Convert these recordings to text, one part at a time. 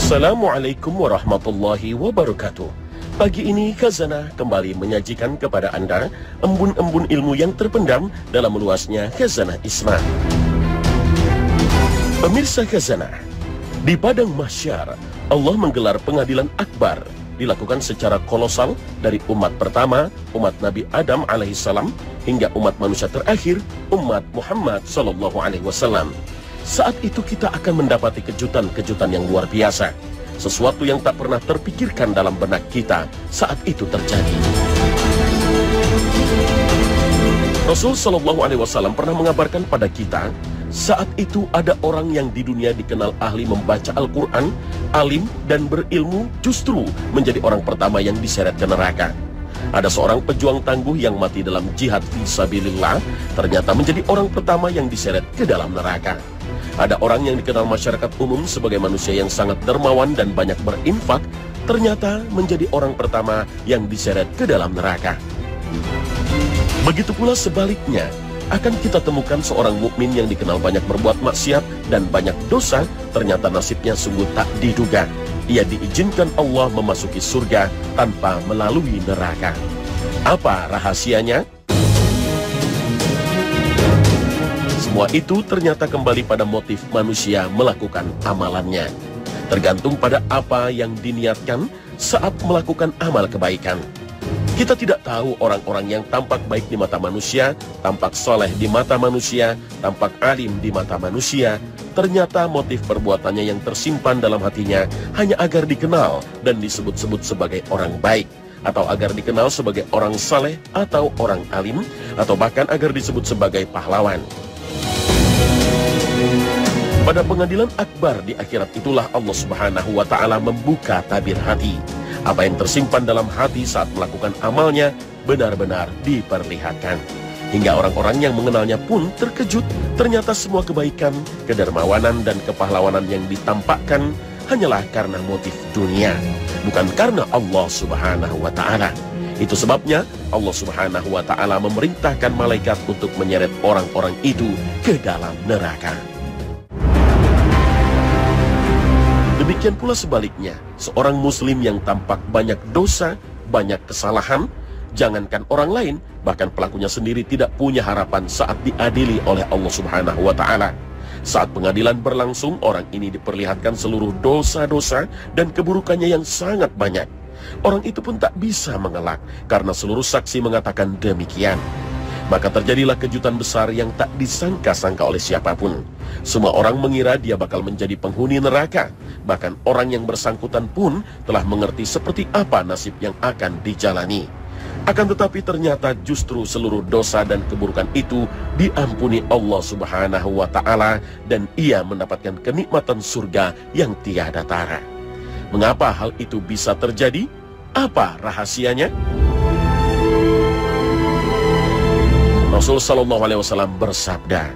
Assalamualaikum warahmatullahi wabarakatuh. Pagi ini Khazanah kembali menyajikan kepada Anda embun-embun ilmu yang terpendam dalam meluasnya Khazanah Islam. Pemirsa Khazanah, di padang mahsyar Allah menggelar pengadilan akbar, dilakukan secara kolosal dari umat pertama, umat Nabi Adam alaihissalam, hingga umat manusia terakhir, umat Muhammad sallallahu alaihi wasallam. Saat itu kita akan mendapati kejutan-kejutan yang luar biasa. Sesuatu yang tak pernah terpikirkan dalam benak kita saat itu terjadi. Rasul sallallahu alaihi wasallam pernah mengabarkan pada kita, saat itu ada orang yang di dunia dikenal ahli membaca Al-Quran, alim dan berilmu, justru menjadi orang pertama yang diseret ke neraka. Ada seorang pejuang tangguh yang mati dalam jihad fisabilillah, ternyata menjadi orang pertama yang diseret ke dalam neraka. Ada orang yang dikenal masyarakat umum sebagai manusia yang sangat dermawan dan banyak berinfak, ternyata menjadi orang pertama yang diseret ke dalam neraka. Begitu pula sebaliknya, akan kita temukan seorang mukmin yang dikenal banyak berbuat maksiat dan banyak dosa, ternyata nasibnya sungguh tak diduga. Ia diizinkan Allah memasuki surga tanpa melalui neraka. Apa rahasianya? Semua itu ternyata kembali pada motif manusia melakukan amalannya. Tergantung pada apa yang diniatkan saat melakukan amal kebaikan. Kita tidak tahu orang-orang yang tampak baik di mata manusia, tampak soleh di mata manusia, tampak alim di mata manusia, ternyata motif perbuatannya yang tersimpan dalam hatinya hanya agar dikenal dan disebut-sebut sebagai orang baik, atau agar dikenal sebagai orang saleh atau orang alim, atau bahkan agar disebut sebagai pahlawan. Pada pengadilan akbar di akhirat itulah Allah Subhanahu wa Ta'ala membuka tabir hati. Apa yang tersimpan dalam hati saat melakukan amalnya benar-benar diperlihatkan. Hingga orang-orang yang mengenalnya pun terkejut, ternyata semua kebaikan, kedermawanan dan kepahlawanan yang ditampakkan hanyalah karena motif dunia, bukan karena Allah Subhanahu wa Ta'ala. Itu sebabnya Allah Subhanahu wa Ta'ala memerintahkan malaikat untuk menyeret orang-orang itu ke dalam neraka. Demikian pula sebaliknya, seorang muslim yang tampak banyak dosa, banyak kesalahan, jangankan orang lain, bahkan pelakunya sendiri tidak punya harapan saat diadili oleh Allah Subhanahu wa Ta'ala. Saat pengadilan berlangsung, orang ini diperlihatkan seluruh dosa-dosa dan keburukannya yang sangat banyak. Orang itu pun tak bisa mengelak karena seluruh saksi mengatakan demikian. Maka terjadilah kejutan besar yang tak disangka-sangka oleh siapapun. Semua orang mengira dia bakal menjadi penghuni neraka. Bahkan orang yang bersangkutan pun telah mengerti seperti apa nasib yang akan dijalani. Akan tetapi ternyata justru seluruh dosa dan keburukan itu diampuni Allah Subhanahu wa Ta'ala, dan ia mendapatkan kenikmatan surga yang tiada tara. Mengapa hal itu bisa terjadi? Apa rahasianya? Rasul sallallahu alaihi wasallam bersabda,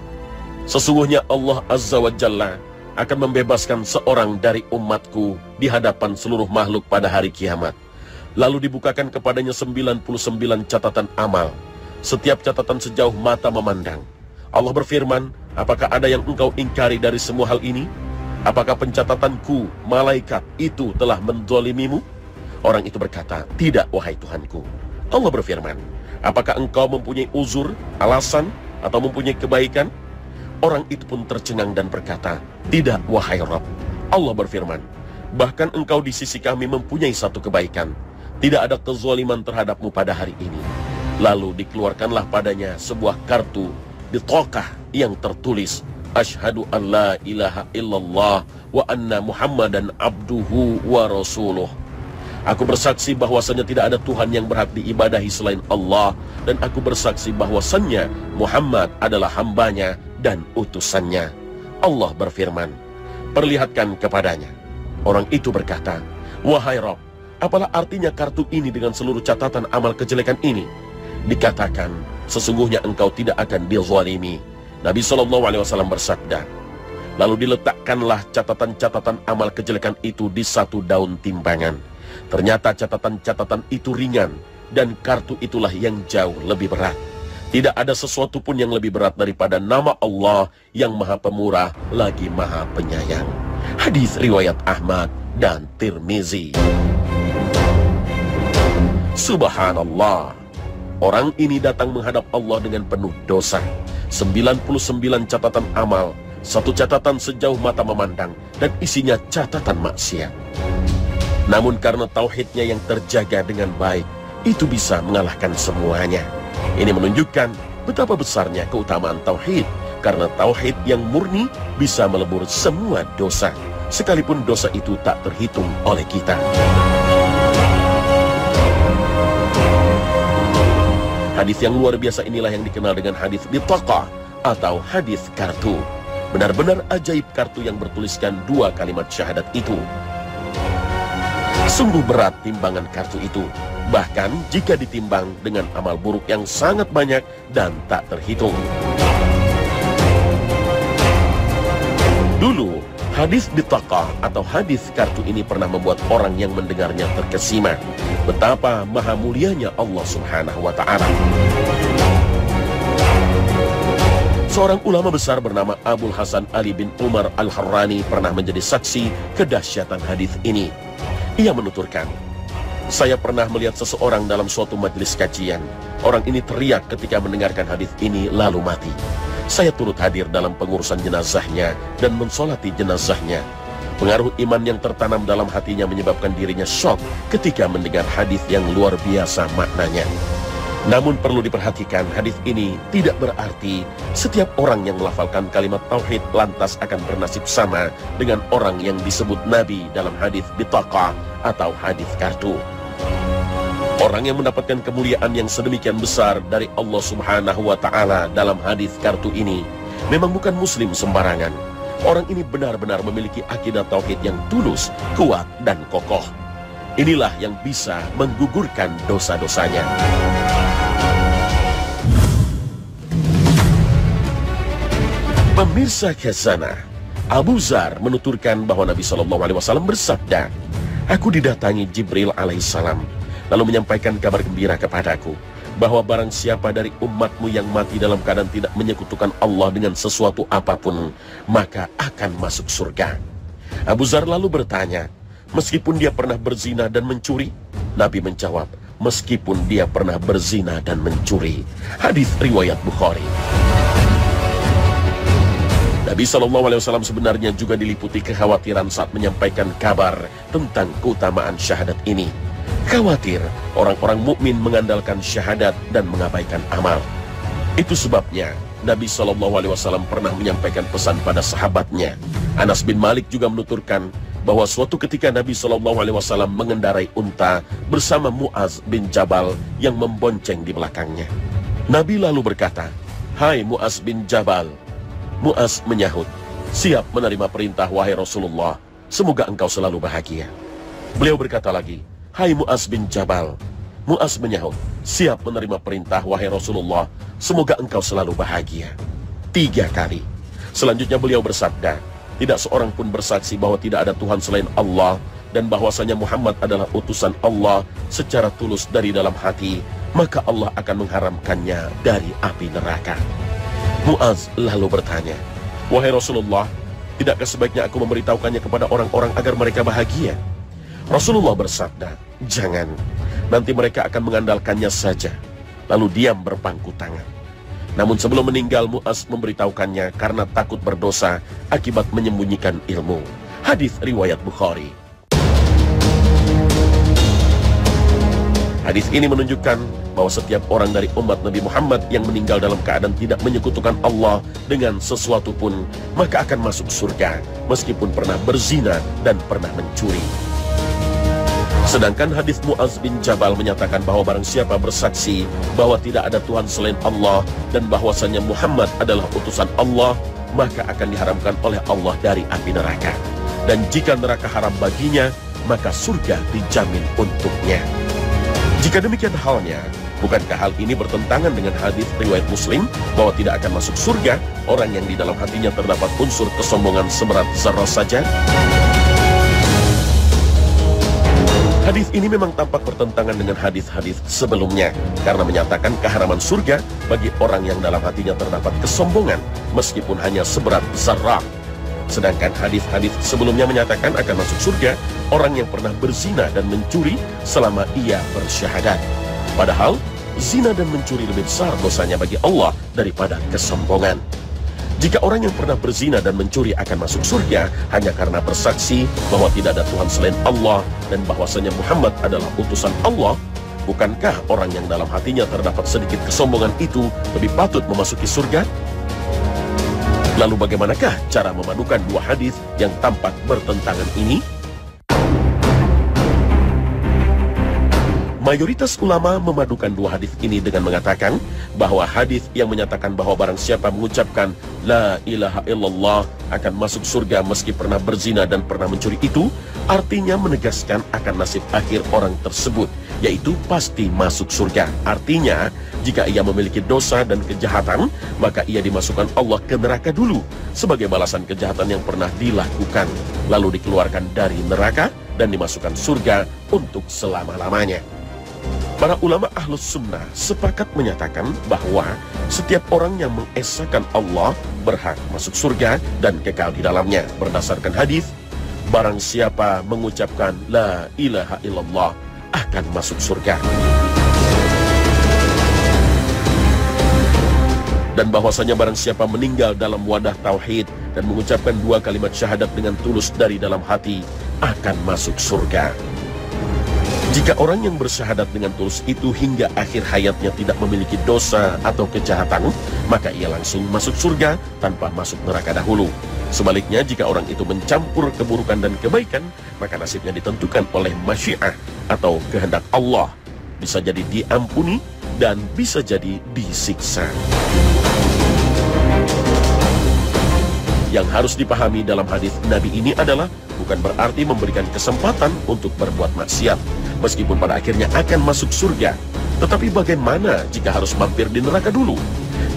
sesungguhnya Allah Azza wa Jalla akan membebaskan seorang dari umatku di hadapan seluruh makhluk pada hari kiamat. Lalu dibukakan kepadanya 99 catatan amal, setiap catatan sejauh mata memandang. Allah berfirman, apakah ada yang engkau ingkari dari semua hal ini? Apakah pencatatanku, malaikat, itu telah menzalimimu? Orang itu berkata, tidak wahai Tuhanku. Allah berfirman, apakah engkau mempunyai uzur, alasan, atau mempunyai kebaikan? Orang itu pun tercengang dan berkata, tidak wahai Rabb. Allah berfirman, bahkan engkau di sisi kami mempunyai satu kebaikan. Tidak ada kezaliman terhadapmu pada hari ini. Lalu dikeluarkanlah padanya sebuah kartu bitaqah yang tertulis, Asyhadu an la ilaha illallah wa anna Muhammadan abduhu wa rasuluh. Aku bersaksi bahwasannya tidak ada Tuhan yang berhak diibadahi selain Allah, dan aku bersaksi bahwasannya Muhammad adalah hambanya dan utusannya. Allah berfirman, perlihatkan kepadanya. Orang itu berkata, wahai Rabb, apalah artinya kartu ini dengan seluruh catatan amal kejelekan ini? Dikatakan, sesungguhnya engkau tidak akan dizalimi. Nabi SAW bersabda, lalu diletakkanlah catatan-catatan amal kejelekan itu di satu daun timbangan. Ternyata catatan-catatan itu ringan, dan kartu itulah yang jauh lebih berat. Tidak ada sesuatu pun yang lebih berat daripada nama Allah yang Maha Pemurah lagi Maha Penyayang. Hadis riwayat Ahmad dan Tirmizi. Subhanallah, orang ini datang menghadap Allah dengan penuh dosa, 99 catatan amal, 1 catatan sejauh mata memandang, dan isinya catatan maksiat. Namun karena tauhidnya yang terjaga dengan baik, itu bisa mengalahkan semuanya. Ini menunjukkan betapa besarnya keutamaan tauhid, karena tauhid yang murni bisa melebur semua dosa, sekalipun dosa itu tak terhitung oleh kita. Hadis yang luar biasa inilah yang dikenal dengan hadis bitaqah atau hadis kartu. Benar-benar ajaib kartu yang bertuliskan 2 kalimat syahadat itu. Sungguh berat timbangan kartu itu, bahkan jika ditimbang dengan amal buruk yang sangat banyak dan tak terhitung. Dulu, hadis bitaqah atau hadis kartu ini pernah membuat orang yang mendengarnya terkesima betapa maha mulianya Allah Subhanahu wa Ta'ala. Seorang ulama besar bernama Abul Hasan Ali bin Umar Al-Harrani pernah menjadi saksi kedahsyatan hadis ini. Ia menuturkan, "Saya pernah melihat seseorang dalam suatu majelis kajian. Orang ini teriak ketika mendengarkan hadis ini lalu mati. Saya turut hadir dalam pengurusan jenazahnya dan mensolati jenazahnya. Pengaruh iman yang tertanam dalam hatinya menyebabkan dirinya syok ketika mendengar hadis yang luar biasa maknanya. Namun perlu diperhatikan, hadis ini tidak berarti setiap orang yang melafalkan kalimat tauhid lantas akan bernasib sama dengan orang yang disebut Nabi dalam hadis bitaqah atau hadis kartu. Orang yang mendapatkan kemuliaan yang sedemikian besar dari Allah Subhanahu wa Ta'ala dalam hadis kartu ini memang bukan muslim sembarangan. Orang ini benar-benar memiliki akidah tauhid yang tulus, kuat, dan kokoh. Inilah yang bisa menggugurkan dosa-dosanya. Pemirsa khazanah, Abu Dzar menuturkan bahwa Nabi SAW bersabda, "Aku didatangi Jibril alaihissalam, lalu menyampaikan kabar gembira kepadaku, bahwa barang siapa dari umatmu yang mati dalam keadaan tidak menyekutukan Allah dengan sesuatu apapun, maka akan masuk surga." Abu Dzar lalu bertanya, "Meskipun dia pernah berzina dan mencuri?" Nabi menjawab, "Meskipun dia pernah berzina dan mencuri." Hadis riwayat Bukhari. Nabi SAW sebenarnya juga diliputi kekhawatiran saat menyampaikan kabar tentang keutamaan syahadat ini. Khawatir orang-orang mukmin mengandalkan syahadat dan mengabaikan amal. Itu sebabnya Nabi SAW pernah menyampaikan pesan pada sahabatnya. Anas bin Malik juga menuturkan bahwa suatu ketika Nabi SAW mengendarai unta bersama Mu'az bin Jabal yang membonceng di belakangnya. Nabi lalu berkata, "Hai Mu'az bin Jabal." Mu'az menyahut, "Siap menerima perintah wahai Rasulullah, semoga engkau selalu bahagia." Beliau berkata lagi, "Hai Mu'az bin Jabal." Mu'az menyahut, "Siap menerima perintah wahai Rasulullah, semoga engkau selalu bahagia." 3 kali. Selanjutnya beliau bersabda, "Tidak seorang pun bersaksi bahwa tidak ada Tuhan selain Allah dan bahwasanya Muhammad adalah utusan Allah secara tulus dari dalam hati, maka Allah akan mengharamkannya dari api neraka." Mu'az lalu bertanya, "Wahai Rasulullah, tidakkah sebaiknya aku memberitahukannya kepada orang-orang agar mereka bahagia?" Rasulullah bersabda, "Jangan, nanti mereka akan mengandalkannya saja." Lalu diam berpangku tangan. Namun sebelum meninggal, Mu'az memberitahukannya karena takut berdosa akibat menyembunyikan ilmu. Hadis riwayat Bukhari. Hadis ini menunjukkan bahwa setiap orang dari umat Nabi Muhammad yang meninggal dalam keadaan tidak menyekutukan Allah dengan sesuatu pun, maka akan masuk surga meskipun pernah berzina dan pernah mencuri. Sedangkan hadis Mu'az bin Jabal menyatakan bahwa barang siapa bersaksi bahwa tidak ada Tuhan selain Allah dan bahwasanya Muhammad adalah utusan Allah, maka akan diharamkan oleh Allah dari api neraka. Dan jika neraka haram baginya, maka surga dijamin untuknya. Jika demikian halnya, bukankah hal ini bertentangan dengan hadis riwayat Muslim bahwa tidak akan masuk surga orang yang di dalam hatinya terdapat unsur kesombongan seberat zarah saja? Hadis ini memang tampak bertentangan dengan hadis-hadis sebelumnya karena menyatakan keharaman surga bagi orang yang dalam hatinya terdapat kesombongan meskipun hanya seberat zarah. Sedangkan hadis-hadis sebelumnya menyatakan akan masuk surga orang yang pernah berzina dan mencuri selama ia bersyahadat. Padahal zina dan mencuri lebih besar dosanya bagi Allah daripada kesombongan. Jika orang yang pernah berzina dan mencuri akan masuk surga hanya karena bersaksi bahwa tidak ada Tuhan selain Allah dan bahwasanya Muhammad adalah utusan Allah, bukankah orang yang dalam hatinya terdapat sedikit kesombongan itu lebih patut memasuki surga? Lalu bagaimanakah cara memadukan dua hadis yang tampak bertentangan ini? Mayoritas ulama memadukan dua hadis ini dengan mengatakan bahwa hadis yang menyatakan bahwa barang siapa mengucapkan La ilaha illallah akan masuk surga meski pernah berzina dan pernah mencuri itu, artinya menegaskan akan nasib akhir orang tersebut, yaitu pasti masuk surga. Artinya, jika ia memiliki dosa dan kejahatan, maka ia dimasukkan Allah ke neraka dulu sebagai balasan kejahatan yang pernah dilakukan, lalu dikeluarkan dari neraka dan dimasukkan surga untuk selama-lamanya. Para ulama Ahlus Sunnah sepakat menyatakan bahwa setiap orang yang mengesahkan Allah berhak masuk surga dan kekal di dalamnya berdasarkan hadis, barang siapa mengucapkan La ilaha illallah akan masuk surga. Dan bahwasanya barang siapa meninggal dalam wadah tauhid dan mengucapkan dua kalimat syahadat dengan tulus dari dalam hati akan masuk surga. Jika orang yang bersyahadat dengan tulus itu hingga akhir hayatnya tidak memiliki dosa atau kejahatan, maka ia langsung masuk surga tanpa masuk neraka dahulu. Sebaliknya, jika orang itu mencampur keburukan dan kebaikan, maka nasibnya ditentukan oleh masyiah atau kehendak Allah. Bisa jadi diampuni dan bisa jadi disiksa. Yang harus dipahami dalam hadis Nabi ini adalah bukan berarti memberikan kesempatan untuk berbuat maksiat, meskipun pada akhirnya akan masuk surga. Tetapi bagaimana jika harus mampir di neraka dulu?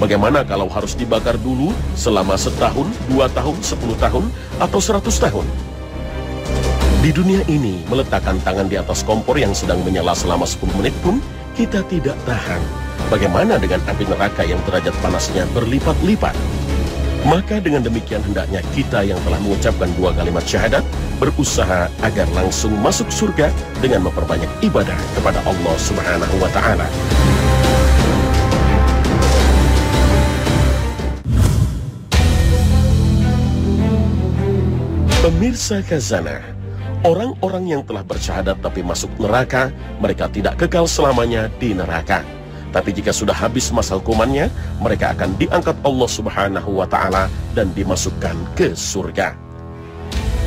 Bagaimana kalau harus dibakar dulu selama setahun, 2 tahun, 10 tahun, atau 100 tahun? Di dunia ini, meletakkan tangan di atas kompor yang sedang menyala selama 10 menit pun kita tidak tahan. Bagaimana dengan api neraka yang derajat panasnya berlipat-lipat? Maka dengan demikian hendaknya kita yang telah mengucapkan dua kalimat syahadat berusaha agar langsung masuk surga dengan memperbanyak ibadah kepada Allah Subhanahu wa Ta'ala. Pemirsa Khazanah, orang-orang yang telah bersyahadat tapi masuk neraka, mereka tidak kekal selamanya di neraka. Tapi jika sudah habis masa hukumannya, mereka akan diangkat Allah Subhanahu wa Ta'ala dan dimasukkan ke surga.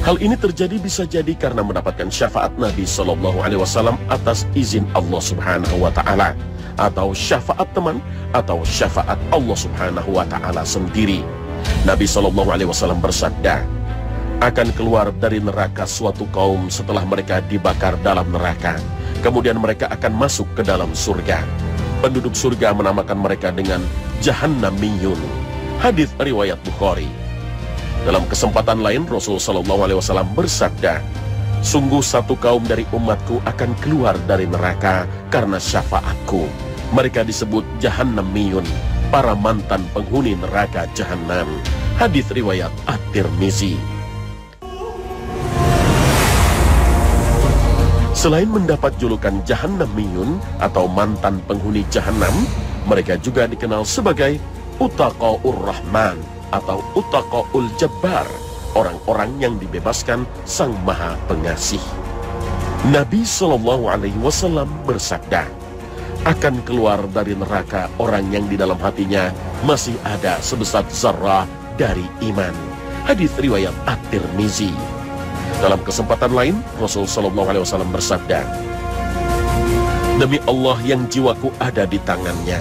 Hal ini terjadi bisa jadi karena mendapatkan syafaat Nabi SAW atas izin Allah Subhanahu wa Ta'ala, atau syafaat teman, atau syafaat Allah Subhanahu wa Ta'ala sendiri. Nabi SAW bersabda, akan keluar dari neraka suatu kaum setelah mereka dibakar dalam neraka. Kemudian mereka akan masuk ke dalam surga. Penduduk surga menamakan mereka dengan Jahannamiyun. Hadis riwayat Bukhari. Dalam kesempatan lain Rasul SAW bersabda, sungguh satu kaum dari umatku akan keluar dari neraka karena syafaatku. Mereka disebut Jahannamiyun, para mantan penghuni neraka Jahannam. Hadis riwayat At-Tirmizi. Selain mendapat julukan Jahannamiyun atau mantan penghuni Jahannam, mereka juga dikenal sebagai Utaqaur Rahman atau Utaqaul Jabbar, orang-orang yang dibebaskan Sang Maha Pengasih. Nabi SAW bersabda, akan keluar dari neraka orang yang di dalam hatinya masih ada sebesar zarrah dari iman. Hadis riwayat At-Tirmizi. Dalam kesempatan lain, Rasul SAW bersabda, demi Allah yang jiwaku ada di tangannya,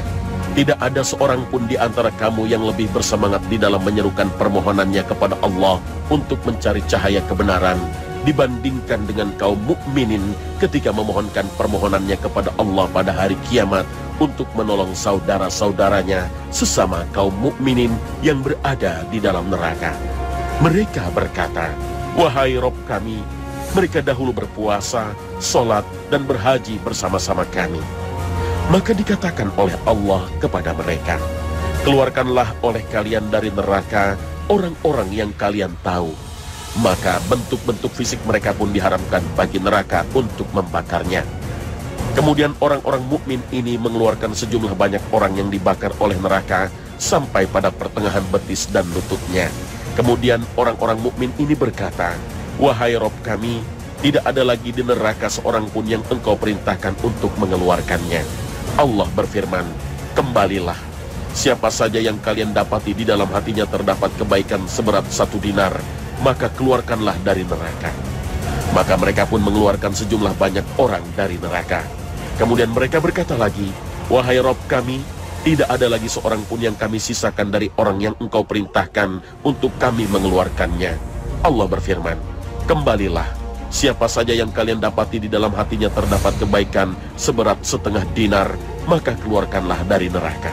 tidak ada seorang pun di antara kamu yang lebih bersemangat di dalam menyerukan permohonannya kepada Allah untuk mencari cahaya kebenaran dibandingkan dengan kaum mukminin ketika memohonkan permohonannya kepada Allah pada hari kiamat untuk menolong saudara-saudaranya sesama kaum mukminin yang berada di dalam neraka. Mereka berkata, wahai Rob kami, mereka dahulu berpuasa, sholat, dan berhaji bersama-sama kami. Maka dikatakan oleh Allah kepada mereka, keluarkanlah oleh kalian dari neraka orang-orang yang kalian tahu. Maka bentuk-bentuk fisik mereka pun diharamkan bagi neraka untuk membakarnya. Kemudian orang-orang mukmin ini mengeluarkan sejumlah banyak orang yang dibakar oleh neraka sampai pada pertengahan betis dan lututnya. Kemudian orang-orang mukmin ini berkata, "Wahai Rob kami, tidak ada lagi di neraka seorang pun yang engkau perintahkan untuk mengeluarkannya." Allah berfirman, "Kembalilah. Siapa saja yang kalian dapati di dalam hatinya terdapat kebaikan seberat 1 dinar, maka keluarkanlah dari neraka." Maka mereka pun mengeluarkan sejumlah banyak orang dari neraka. Kemudian mereka berkata lagi, "Wahai Rob kami, tidak ada lagi seorang pun yang kami sisakan dari orang yang engkau perintahkan untuk kami mengeluarkannya." Allah berfirman, "Kembalilah. Siapa saja yang kalian dapati di dalam hatinya terdapat kebaikan seberat 1/2 dinar, maka keluarkanlah dari neraka."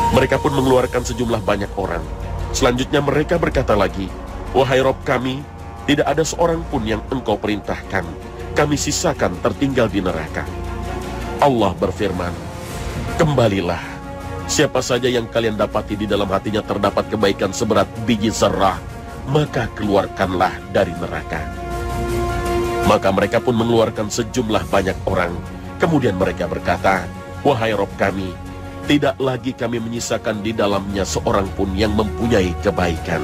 Mereka pun mengeluarkan sejumlah banyak orang. Selanjutnya mereka berkata lagi, "Wahai Rob kami, tidak ada seorang pun yang engkau perintahkan kami sisakan tertinggal di neraka." Allah berfirman, "Kembalilah. Siapa saja yang kalian dapati di dalam hatinya terdapat kebaikan seberat biji zarah, maka keluarkanlah dari neraka." Maka mereka pun mengeluarkan sejumlah banyak orang. Kemudian mereka berkata, "Wahai Rob kami, tidak lagi kami menyisakan di dalamnya seorang pun yang mempunyai kebaikan."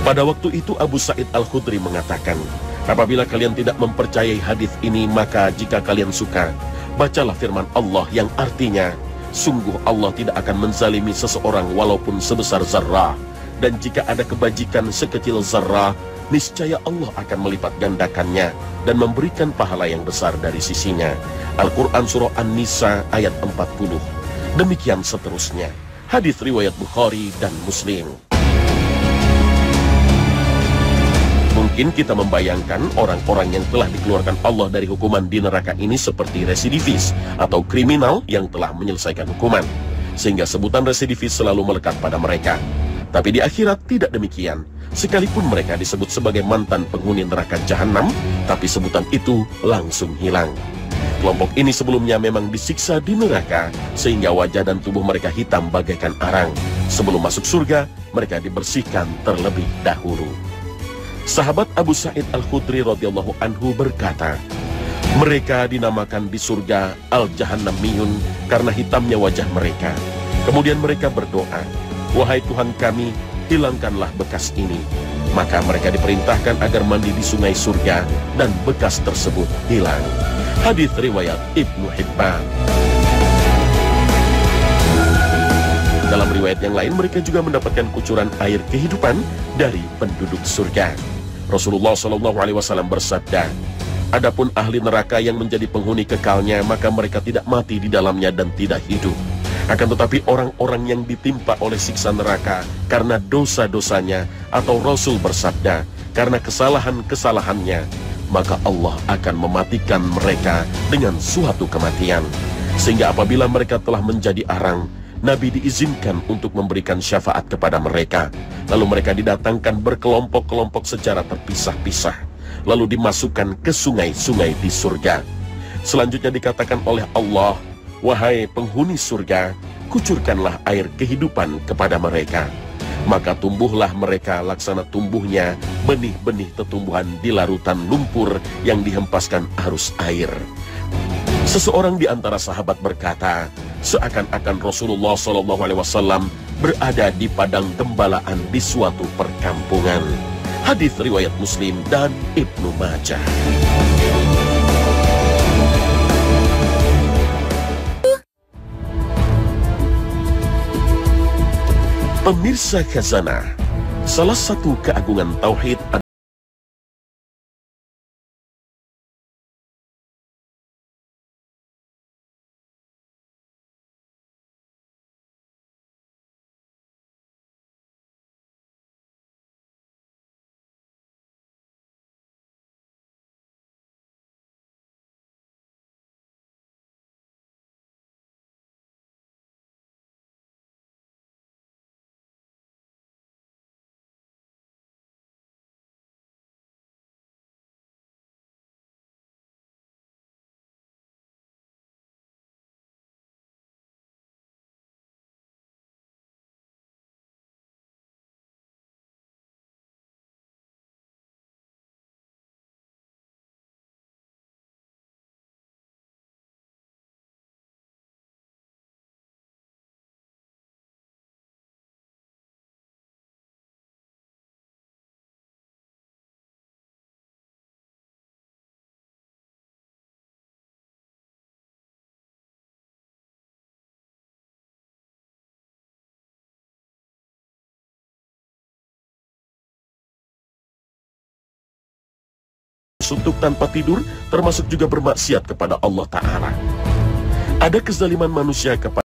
Pada waktu itu Abu Sa'id Al-Khudri mengatakan, "Apabila kalian tidak mempercayai hadis ini, maka jika kalian suka, bacalah firman Allah yang artinya, sungguh Allah tidak akan menzalimi seseorang walaupun sebesar zarrah. Dan jika ada kebajikan sekecil zarrah, niscaya Allah akan melipat gandakannya dan memberikan pahala yang besar dari sisinya." Al-Quran Surah An-Nisa ayat 40. Demikian seterusnya. Hadis riwayat Bukhari dan Muslim. Mungkin kita membayangkan orang-orang yang telah dikeluarkan Allah dari hukuman di neraka ini seperti residivis atau kriminal yang telah menyelesaikan hukuman, sehingga sebutan residivis selalu melekat pada mereka. Tapi di akhirat tidak demikian. Sekalipun mereka disebut sebagai mantan penghuni neraka jahanam, tapi sebutan itu langsung hilang. Kelompok ini sebelumnya memang disiksa di neraka, sehingga wajah dan tubuh mereka hitam bagaikan arang. Sebelum masuk surga, mereka dibersihkan terlebih dahulu. Sahabat Abu Sa'id Al-Khudri radhiyallahu anhu berkata, "Mereka dinamakan di surga Al-Jahannamiyun karena hitamnya wajah mereka. Kemudian mereka berdoa, 'Wahai Tuhan kami, hilangkanlah bekas ini.' Maka mereka diperintahkan agar mandi di sungai surga dan bekas tersebut hilang." Hadis riwayat Ibnu Hibban. Dalam riwayat yang lain, mereka juga mendapatkan kucuran air kehidupan dari penduduk surga. Rasulullah SAW bersabda, "Adapun ahli neraka yang menjadi penghuni kekalnya, maka mereka tidak mati di dalamnya dan tidak hidup. Akan tetapi orang-orang yang ditimpa oleh siksa neraka karena dosa-dosanya, atau Rasul bersabda, karena kesalahan-kesalahannya, maka Allah akan mematikan mereka dengan suatu kematian. Sehingga apabila mereka telah menjadi arang, Nabi diizinkan untuk memberikan syafaat kepada mereka. Lalu mereka didatangkan berkelompok-kelompok secara terpisah-pisah, lalu dimasukkan ke sungai-sungai di surga. Selanjutnya dikatakan oleh Allah, 'Wahai penghuni surga, kucurkanlah air kehidupan kepada mereka.' Maka tumbuhlah mereka laksana tumbuhnya benih-benih tetumbuhan di larutan lumpur yang dihempaskan arus air." Seseorang di antara sahabat berkata, seakan-akan Rasulullah SAW berada di padang gembalaan di suatu perkampungan. Hadis riwayat Muslim dan Ibnu Majah. Pemirsa Khazanah, salah satu keagungan tauhid suntuk tanpa tidur, termasuk juga bermaksiat kepada Allah Ta'ala. Ada kezaliman manusia kepada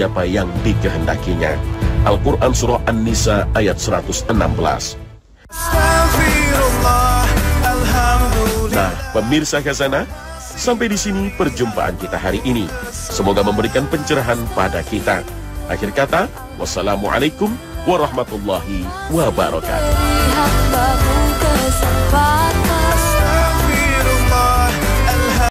siapa yang dikehendakinya. Al-Quran Surah An-Nisa ayat 116. Nah, pemirsa Khazanah, sampai di sini perjumpaan kita hari ini. Semoga memberikan pencerahan pada kita. Akhir kata, wassalamualaikum warahmatullahi wabarakatuh.